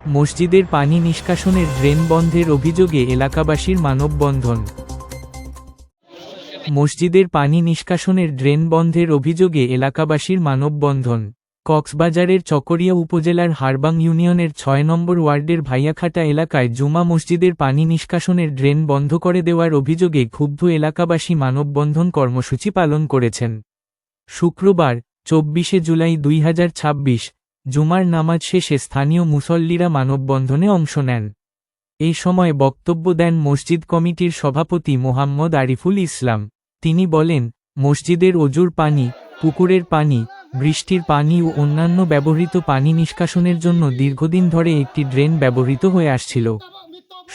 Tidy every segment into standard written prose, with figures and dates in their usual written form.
মসজিদের পানি নিষ্কাশনের ড্রেন বন্ধের অভিযোগে এলাকাবাসীর মানববন্ধন। মসজিদের পানি নিষ্কাশনের ড্রেন বন্ধের অভিযোগে এলাকাবাসীর মানববন্ধন। কক্সবাজারের চকরিয়া উপজেলার হারবাং ইউনিয়নের ৬ নম্বর ওয়ার্ডের ভাইয়াখাটা এলাকায় জুমা মসজিদের পানি নিষ্কাশনের ড্রেন বন্ধ করে দেওয়ার অভিযোগে ক্ষুব্ধ এলাকাবাসী মানববন্ধন কর্মসূচি পালন করেছেন। শুক্রবার ২৪শে জুলাই ২০২৬ জুমার নামাজ শেষে স্থানীয় মুসল্লিরা মানববন্ধনে অংশ নেন। এই সময় বক্তব্য দেন মসজিদ কমিটির সভাপতি মোহাম্মদ আরিফুল ইসলাম। তিনি বলেন, মসজিদের অজুর পানি, পুকুরের পানি, বৃষ্টির পানি ও অন্যান্য ব্যবহৃত পানি নিষ্কাশনের জন্য দীর্ঘদিন ধরে একটি ড্রেন ব্যবহৃত হয়ে আসছিল।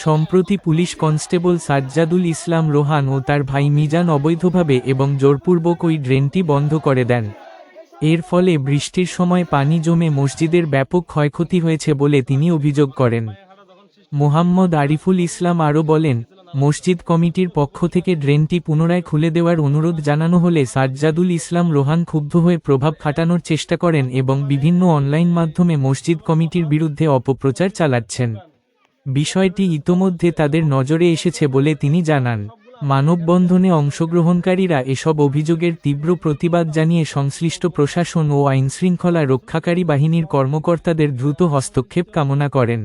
সম্প্রতি পুলিশ কনস্টেবল সাজ্জাদুল ইসলাম রোহান ও তার ভাই মিজান অবৈধভাবে এবং জোরপূর্বক ওই ড্রেনটি বন্ধ করে দেন। এর ফলে বৃষ্টির সময় পানি জমে মসজিদের ব্যাপক ক্ষয়ক্ষতি হয়েছে বলে তিনি অভিযোগ করেন। মোহাম্মদ আরিফুল ইসলাম আরও বলেন, মসজিদ কমিটির পক্ষ থেকে ড্রেনটি পুনরায় খুলে দেওয়ার অনুরোধ জানানো হলে সাজ্জাদুল ইসলাম রোহান ক্ষুব্ধ হয়ে প্রভাব খাটানোর চেষ্টা করেন এবং বিভিন্ন অনলাইন মাধ্যমে মসজিদ কমিটির বিরুদ্ধে অপপ্রচার চালাচ্ছেন। বিষয়টি ইতোমধ্যে তাদের নজরে এসেছে বলে তিনি জানান। মানববন্ধনে অংশগ্রহণকারীরা এসব অভিযোগের তীব্র প্রতিবাদ জানিয়ে সংশ্লিষ্ট প্রশাসন ও আইনশৃঙ্খলা রক্ষাকারী বাহিনীর কর্মকর্তাদের দ্রুত হস্তক্ষেপ কামনা করেন।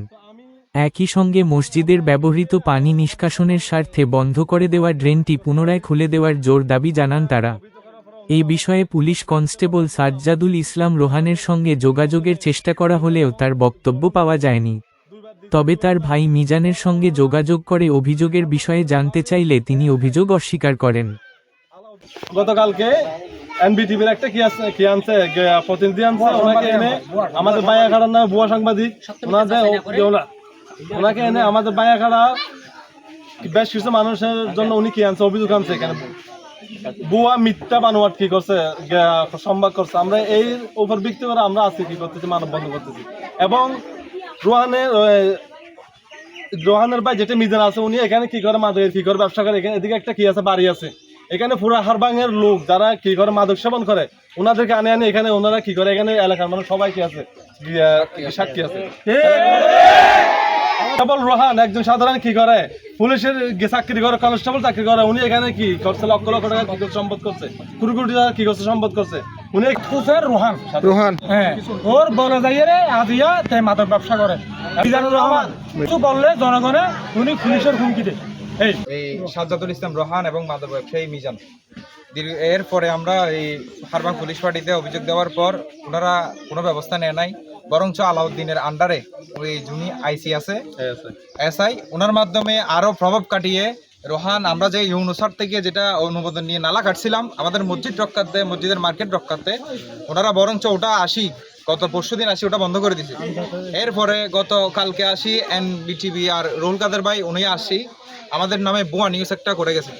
একই সঙ্গে মসজিদের ব্যবহৃত পানি নিষ্কাশনের স্বার্থে বন্ধ করে দেওয়া ড্রেনটি পুনরায় খুলে দেওয়ার জোর দাবি জানান তারা। এই বিষয়ে পুলিশ কনস্টেবল সাজ্জাদুল ইসলাম রোহানের সঙ্গে যোগাযোগের চেষ্টা করা হলেও তার বক্তব্য পাওয়া যায়নি। তবে তার ভাই মিজানের সঙ্গে যোগাযোগ করে অভিযোগের বিষয়ে জানতে চাইলে তিনি অভিযোগ অস্বীকার করেন। গতকালকে এনবিটিভির একটা কি আনছে প্রতিনিধি আনছে, ওনাকে এনে আমাদের বায়াখাড়ার নামে ভুয়া সাংবাদিক, ওনাকে এনে আমাদের বায়াখাড়া বেশ কিছু মানুষের জন্য উনি কি আনছে অভিযোগ আনছে, এখানে ভুয়া মিথ্যা বানোয়াট কি করছে, সম্ভব করছে। আমরা এই উপর ভিত্তি করে আমরা আছি কি করতেছি, মানববন্ধন করতেছি। এবং রোহানের ভাই যেটা মিজান আছে, উনি এখানে কি করে মাদকের কি করে ব্যবসা করে, এখানে এদিকে একটা কি আছে বাড়ি আছে, এখানে পুরো হারবাঙের লোক যারা কি করে মাদক সেবন করে ওনাদেরকে আনে এখানে ওনারা কি করে, এখানে এলাকার মানুষ সবাই কি আছে সাক্ষী আছে। কেবল রোহান একজন সাধারণ কি করে পুলিশের চাকরি করে, কনস্টেবল চাকরি করে, উনি এখানে কি করছে লক্ষ লক্ষ টাকা কি করে সম্পদ করছে, কোটি কোটি টাকা কি করছে সম্পদ করছে উনি। রোহান হ্যাঁ, ওর বলে যাইয়ে রে আজিয়া তাই মাদক ব্যবসা করে। রহমান কিছু বললে জনগণে উনি পুলিশের হুমকি দেয়। এই সাজ্জাদুল ইসলাম রোহান এবং মাদক ব্যবসায়ী মিজান, এরপরে আমরা এই হারবাং পুলিশ পার্টিতে অভিযোগ দেওয়ার পর ওনারা কোনো ব্যবস্থা নেয় নাই, বরঞ্চ আলাউদ্দিনের আন্ডারে ওই যিনি আইসি আছে এসআই, ওনার মাধ্যমে আরও প্রভাব কাটিয়ে রোহান, আমরা যে ইউনুসার থেকে যেটা অনুমোদন নিয়ে নালা কাটছিলাম আমাদের মসজিদ রক্ষার্থে, মসজিদের মার্কেট রক্ষার্থে, ওনারা বরঞ্চ ওটা গত পরশুদিন ওটা বন্ধ করে দিয়েছে। এরপরে গত কালকে এনবিটিভি আর রুহুল কাদের ভাই উনি আমাদের নামে ভুয়া নিউজ একটা করে গেছে।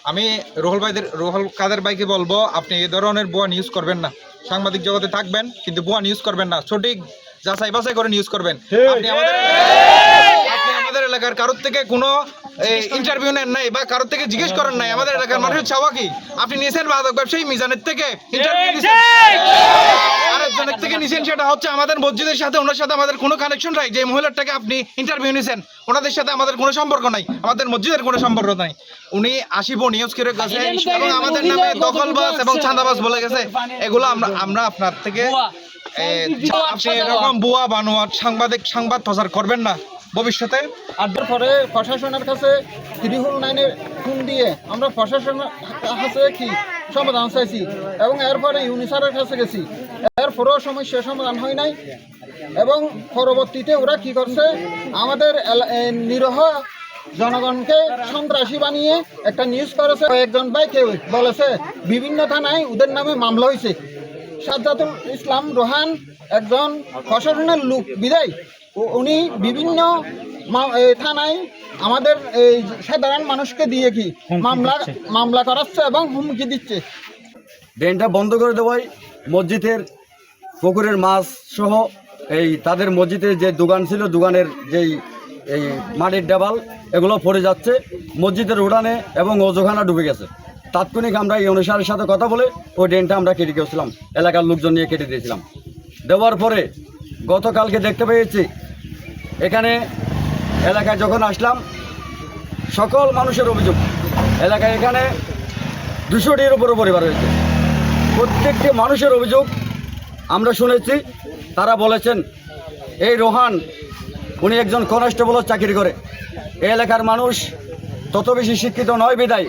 আমি রুহুল কাদের ভাইকে বলবো, আপনি এই ধরনের ভুয়া নিউজ করবেন না, সাংবাদিক জগতে থাকবেন কিন্তু ভুয়া নিউজ করবেন না, সঠিক যাচাই বাছাই করে নিউজ করবেন। আপনি আমাদের এলাকার কারোর থেকে কোনো ইন্টারভিউ নেন নাই বা কারোর থেকে জিজ্ঞেস করেন নাই। আমাদের এলাকার মানুষের চাওয়া কি, আপনি নিয়েছেন মাদক ব্যবসায়ী মিজানের থেকে ইন্টারভিউ নিয়েছেন, আরেকজনের থেকে নিয়েছেন, সেটা হচ্ছে আমাদের মসজিদের সাথে ওনার সাথে আমাদের কোনো কানেকশন নাই। যে মহিলাটাকে আপনি ইন্টারভিউ নিয়েছেন ওনাদের সাথে আমাদের কোনো সম্পর্ক নাই, আমাদের মসজিদের কোনো সম্পর্ক নাই। উনি 80 নিউজ করে গেছে এবং আমাদের নামে দখলবাজ এবং চাঁদাবাজ বলে গেছে। এগুলো আমরা আপনার থেকে আপনি এরকম বুয়া বানোয়াট সংবাদ প্রচার করবেন না ভবিষ্যতে। আর পরে প্রশাসনের কাছে 309-এ ফোন দিয়ে আমরা প্রশাসনের কাছে কি সমাধান চাইছি এবং এরপরে ইউনিসারের কাছে গেছি, এরপরেও সমস্যার সমাধান হয় নাই। এবং পরবর্তীতে ওরা কি করছে, আমাদের নিরহ জনগণকে সন্ত্রাসী বানিয়ে একটা নিউজ করেছে। একজন ভাইকে বলেছে বিভিন্ন থানায় ওদের নামে মামলা হয়েছে। সাজ্জাদুল ইসলাম রোহান একজন প্রশাসনের লোক বিদায় উনি বিভিন্ন থানায় আমাদের এই সাধারণ মানুষকে দিয়ে কি মামলা করাচ্ছে এবং হুমকি দিচ্ছে। ড্রেনটা বন্ধ করে দেওয়ায় মসজিদের পুকুরের মাছ সহ তাদের মসজিদের যে দোকান ছিল, দোকানের যেই মাটির দেওয়াল এগুলো পড়ে যাচ্ছে মসজিদের উড়ানে এবং অজুখানা ডুবে গেছে। তাৎক্ষণিক আমরা এই অনুসারের সাথে কথা বলে ওই ড্রেনটা আমরা কেটে গেছিলাম, এলাকার লোকজন নিয়ে কেটে দিয়েছিলাম। দেওয়ার পরে গতকালকে দেখতে পেয়েছি এখানে এলাকায় যখন আসলাম সকল মানুষের অভিযোগ এলাকায় এখানে 200টির উপরে পরিবার হয়েছে। প্রত্যেকটি মানুষের অভিযোগ আমরা শুনেছি। তারা বলেছেন এই রোহান উনি একজন কনস্টেবলের চাকরি করে। এই এলাকার মানুষ তত বেশি শিক্ষিত নয় বিদায়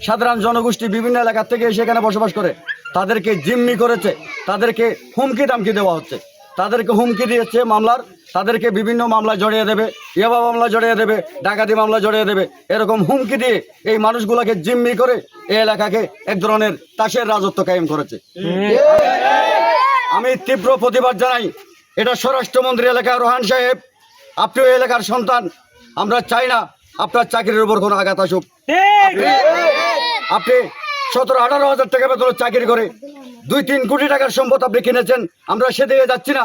সাধারণ জনগোষ্ঠী বিভিন্ন এলাকা থেকে সেখানে বসবাস করে, তাদেরকে জিম্মি করেছে, তাদেরকে হুমকি দামকি দেওয়া হচ্ছে, তাদেরকে হুমকি দিয়েছে মামলার, তাদেরকে বিভিন্ন মামলা জড়িয়ে দেবে, ইয়াবা মামলা জড়িয়ে দেবে, ডাকাতি মামলা জড়িয়ে দেবে, এরকম হুমকি দিয়ে এই মানুষগুলোকে জিম্মি করে এই এলাকাকে এক ধরনের তাসের রাজত্ব কায়েম করেছে। আমি তীব্র প্রতিবাদ জানাই। এটা স্বরাষ্ট্রমন্ত্রী এলাকা রোহান সাহেব, আপনিও এলাকার সন্তান, আমরা চাই না আপনার চাকরির উপর কোনো আঘাত আসুক। আপনি 17-18 হাজার টাকা বেতনের চাকরি করে 2-3 কোটি টাকার সম্পদ আপনি কিনেছেন, আমরা সেদিকে যাচ্ছি না।